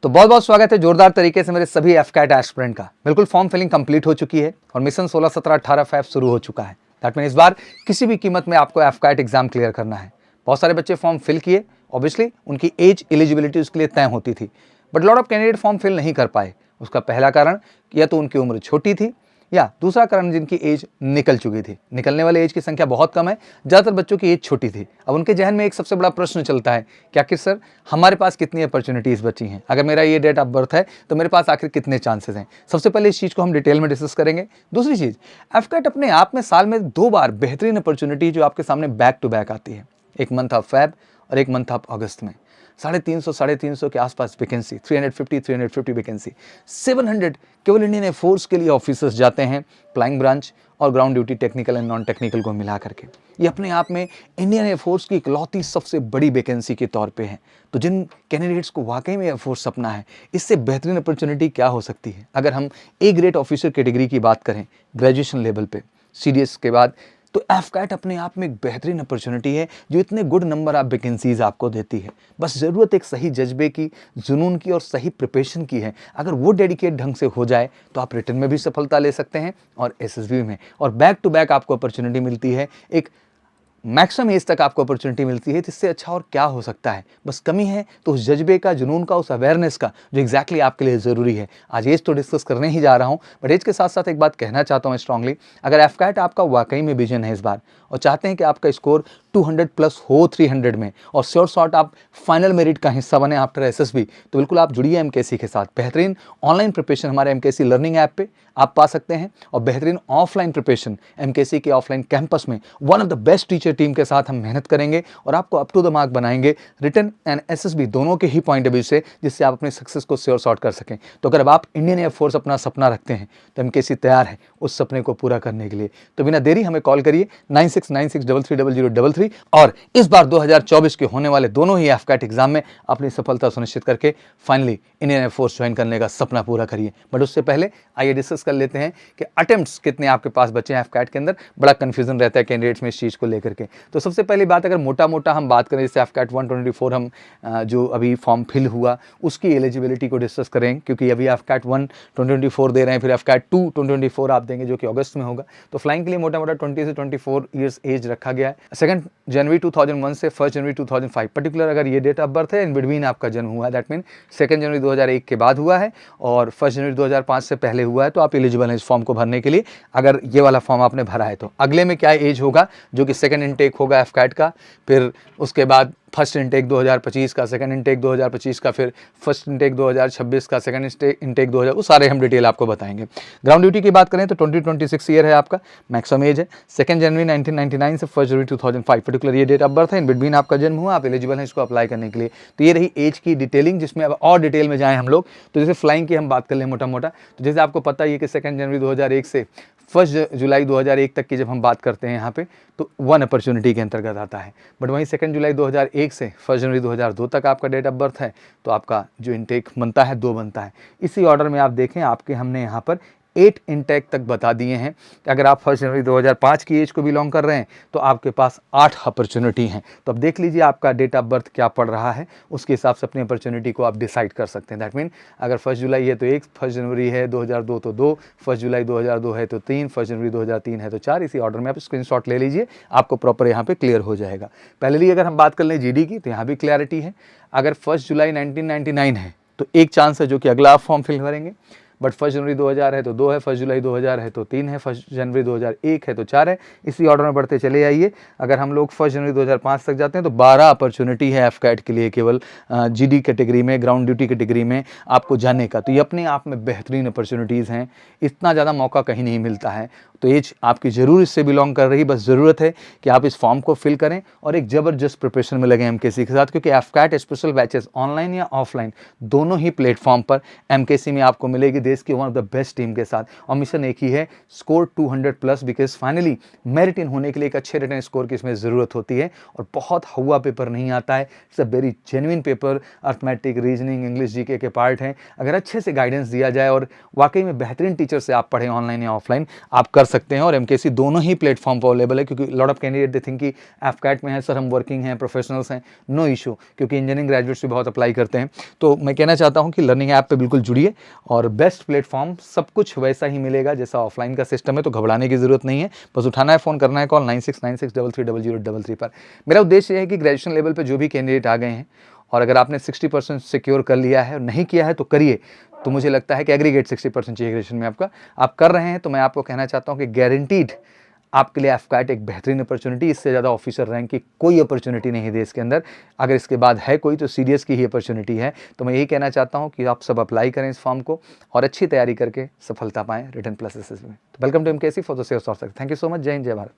तो बहुत बहुत स्वागत है जोरदार तरीके से मेरे सभी एफकैट एस्पिरेंट का। बिल्कुल फॉर्म फिलिंग कंप्लीट हो चुकी है और मिशन 16, 17, 18 फैब शुरू हो चुका है। दैट मीन इस बार किसी भी कीमत में आपको एफकैट एग्जाम क्लियर करना है। बहुत सारे बच्चे फॉर्म फिल किए, ऑब्वियसली उनकी एज एलिजिबिलिटी उसके लिए तय होती थी, but lot of candidate form fill नहीं कर पाए। उसका पहला कारण या तो उनकी उम्र छोटी थी या दूसरा कारण जिनकी एज निकल चुकी थी। निकलने वाले एज की संख्या बहुत कम है, ज़्यादातर बच्चों की एज छोटी थी। अब उनके जहन में एक सबसे बड़ा प्रश्न चलता है कि आखिर सर हमारे पास कितनी अपॉर्चुनिटीज़ बची हैं, अगर मेरा ये डेट ऑफ बर्थ है तो मेरे पास आखिर कितने चांसेस हैं। सबसे पहले इस चीज़ को हम डिटेल में डिस्कस करेंगे। दूसरी चीज़, एफकैट अपने आप में साल में 2 बार बेहतरीन अपॉर्चुनिटी जो आपके सामने बैक टू बैक आती है, एक मंथ ऑफ फैब और एक मंथ ऑफ अगस्त में 350 के आसपास वैकेंसी, 350 वैकेंसी, 700 केवल इंडियन एयरफोर्स के लिए ऑफिसर्स जाते हैं, फ्लाइंग ब्रांच और ground duty technical and non technical को मिला करके। ये अपने आप में इंडियन एयरफोर्स की इकलौती सबसे बड़ी वैकेंसी के तौर पे है। तो जिन कैंडिडेट्स को वाकई में एयरफोर्स सपना है, इससे बेहतरीन अपॉर्चुनिटी क्या हो सकती है। अगर हम ए ग्रेड ऑफिसर कैटेगरी की बात करें ग्रेजुएशन लेवल पे, सीडीएस के बाद, तो एफकैट अपने आप में एक बेहतरीन अपॉर्चुनिटी है जो इतने गुड नंबर ऑफ वैकेंसीज आपको देती है। बस ज़रूरत एक सही जज्बे की, जुनून की और सही प्रिपरेशन की है। अगर वो डेडिकेट ढंग से हो जाए तो आप रिटर्न में भी सफलता ले सकते हैं और एसएसबी में, और बैक टू बैक आपको अपॉर्चुनिटी मिलती है। एक मैक्सिमम एज तक आपको अपॉर्चुनिटी मिलती है, इससे अच्छा और क्या हो सकता है। बस कमी है तो उस जज्बे का, जुनून का, उस अवेयरनेस का जो एग्जैक्टली आपके लिए ज़रूरी है। आज एज तो डिस्कस करने ही जा रहा हूँ, बट एज के साथ साथ एक बात कहना चाहता हूँ स्ट्रांगली, अगर एफकैट आपका वाकई में विजन है इस बार और चाहते हैं कि आपका स्कोर 200 प्लस हो 300 में और श्योर शॉट आप फाइनल मेरिट का हिस्सा बने आफ्टर एसएसबी, तो बिल्कुल आप जुड़िए एमकेसी के साथ। बेहतरीन ऑनलाइन प्रिपरेशन हमारे एमकेसी लर्निंग ऐप पे आप पा सकते हैं और बेहतरीन ऑफलाइन प्रिपरेशन एमकेसी के ऑफलाइन कैंपस में one of the best teacher team के साथ हम मेहनत करेंगे और आपको अप टू द मार्क बनाएंगे रिटन एंड एसएसबी दोनों के ही पॉइंट ऑफ व्यू से, जिससे आप अपने सक्सेस को श्योर शॉट कर सकें। तो अगर अब आप इंडियन एयरफोर्स अपना सपना रखते हैं तो एमकेसी तैयार है उस सपने को पूरा करने के लिए। तो बिना देरी हमें कॉल करिए 9696330033 और इस बार 2024 के होने वाले दोनों ही एफकैट एग्जाम में अपनी सफलता सुनिश्चित करके फाइनली इंडियन एयरफोर्स ज्वाइन करने का सपना पूरा करिए। बट उससे पहले आइए डिस्कस कर लेते हैं कि अटेम्प्ट्स कितने आपके पास बचे हैं एफकैट के अंदर। बड़ा कंफ्यूजन रहता है कैंडिडेट्स में इस चीज़ को लेकर के। तो सबसे पहली बात, अगर मोटा मोटा हम बात करें, जैसे एफकैट 124 हम जो अभी फॉर्म फिल हुआ उसकी एलिजिबिलिटी को डिस्कस करें, क्योंकि अभी एफकैट 1 2024 दे रहे हैं, फिर एफकैट 2 2024 आप देंगे जो कि अगस्त में होगा। तो फ्लाइंग के लिए मोटा मोटा 20 से 24 ईयर्स एज रखा गया है। 2 जनवरी 2001 से 1 जनवरी 2005 पर्टिकुलर अगर ये डेट ऑफ बर्थ है, इन बिटवीन आपका जन्म हुआ है, दैट मीन 2 जनवरी 2001 के बाद हुआ है और 1 जनवरी 2005 से पहले हुआ है, तो आप एलिजिबल हैं इस फॉर्म को भरने के लिए। अगर ये वाला फॉर्म आपने भरा है तो अगले में क्या एज होगा, जो कि सेकंड इनटेक होगा एफकैट का, फिर उसके बाद फर्स्ट इनटेक 2025 का, सेकंड इनटेक 2025 का, फिर फर्स्ट इनटेक 2026 का, सेकंड इनटेक 2000, वो सारे हम डिटेल आपको बताएंगे। ग्राउंड ड्यूटी की बात करें तो 2026 ईयर है आपका, मैक्सिमम एज है 2 जनवरी 1999 से 1 जनवरी 2005 पर्टिकुलर ये डेट ऑफ बर्थ है, इन बिटवीन आपका जन्म हुआ, आप एलिजिबल हैं इसको अप्लाई करने के लिए। तो ये रही एज की डिटेलिंग, जिसमें अब और डिटेल में जाएँ हम लोग। तो जैसे फ्लाइंग की हम बात कर लें मोटा मोटा, तो जैसे आपको पता ही है कि 2 जनवरी 2001 से 1 जुलाई 2001 तक की जब हम बात करते हैं यहाँ पे, तो 1 अपॉर्चुनिटी के अंतर्गत आता है। बट वहीं 2 जुलाई 2001 से 1 जनवरी 2002 तक आपका डेट ऑफ बर्थ है, तो आपका जो इनटेक बनता है 2 बनता है। इसी ऑर्डर में आप देखें, आपके हमने यहाँ पर 8 इनटेक तक बता दिए हैं कि अगर आप 1 जनवरी 2005 की एज को बिलोंग कर रहे हैं तो आपके पास 8 अपॉर्चुनिटी हैं। तो अब देख लीजिए आपका डेट ऑफ बर्थ क्या पड़ रहा है, उसके हिसाब से अपनी अपॉर्चुनिटी को आप डिसाइड कर सकते हैं। दैट मीन अगर 1 जुलाई है तो 1, 1 जनवरी है 2002 तो 2, 1 जुलाई 2002 है तो 3, 1 जनवरी 2003 है तो 4। इसी ऑर्डर में आप स्क्रीनशॉट ले लीजिए, आपको प्रॉपर यहाँ पे क्लियर हो जाएगा। पहले अगर हम बात कर लें जीडी की, तो यहाँ भी क्लैरिटी है। अगर 1 जुलाई 1999 है तो एक चांस है जो कि अगला आप फॉर्म फिल करेंगे, बट 1 जनवरी 2000 है तो 2 है, 1 जुलाई 2000 है तो 3 है, 1 जनवरी 2001 है तो 4 है। इसी ऑर्डर में बढ़ते चले आइए। अगर हम लोग 1 जनवरी 2005 तक जाते हैं तो 12 अपॉर्चुनिटी है एफकैट के लिए केवल जीडी कैटेगरी में, ग्राउंड ड्यूटी कैटेगरी में आपको जाने का। तो ये अपने आप में बेहतरीन अपॉर्चुनिटीज़ हैं, इतना ज़्यादा मौका कहीं नहीं मिलता है। तो एज आपकी ज़रूर इससे बिलोंग कर रही, बस ज़रूरत है कि आप इस फॉर्म को फिल करें और एक ज़बरदस्त प्रिपरेशन में लगें एमकेसी के साथ, क्योंकि एफकैट स्पेशल बैचेस ऑनलाइन या ऑफलाइन दोनों ही प्लेटफॉर्म पर एमकेसी में आपको मिलेगी, देश की one of the best team के साथ। और मिशन एक ही है, score 200 plus, because finally merit in होने के लिए एक अच्छे रिटन स्कोर की इसमें ज़रूरत होती है और बहुत हुआ पेपर नहीं आता है। It's a very genuine paper, arithmetic, reasoning, English, GK के पार्ट हैं। अगर अच्छे से गाइडेंस दिया जाए और वाकई में बेहतरीन टीचर से आप पढ़ें ऑनलाइन या ऑफलाइन, आप कर सकते हैं और एमकेसी दोनों ही प्लेटफॉर्म पर अवेलेबल है, क्योंकि lot of candidate they think कि एफकैट में है सर हम वर्किंग हैं, प्रोफेशनल्स हैं, नो इशू, क्योंकि इंजीनियरिंग ग्रेजुएट्स भी बहुत अप्लाई करते हैं। तो मैं कहना चाहता हूँ कि लर्निंग ऐप पे बिल्कुल जुड़िए और बेस्ट प्लेटफॉर्म, सब कुछ वैसा ही मिलेगा जैसा ऑफलाइन का सिस्टम है, तो घबराने की जरूरत नहीं है। बस उठाना है, फ़ोन करना है, कॉल 9696330033 पर। मेरा उद्देश्य यह है कि ग्रेजुएशन लेवल पर जो भी कैंडिडेट आ गए हैं और अगर आपने 60% सिक्योर कर लिया है और नहीं किया है तो करिए, तो मुझे लगता है कि एग्रीगेट 60% चाहिए ग्रेजुएशन में आपका, आप कर रहे हैं तो मैं आपको कहना चाहता हूं कि गारंटीड आपके लिए एफकैट एक बेहतरीन अपॉर्चुनिटी, इससे ज़्यादा ऑफिसर रैंक की कोई अपॉर्चुनिटी नहीं है देश के अंदर। अगर इसके बाद है कोई तो सीडीएस की ही अपॉर्चुनिटी है। तो मैं यही कहना चाहता हूं कि आप सब अप्लाई करें इस फॉर्म को और अच्छी तैयारी करके सफलता पाएं रिटन प्लस एसएसबी में। तो welcome to MKC for the sales off. Thank you so much. जय हिंद, जय भारत।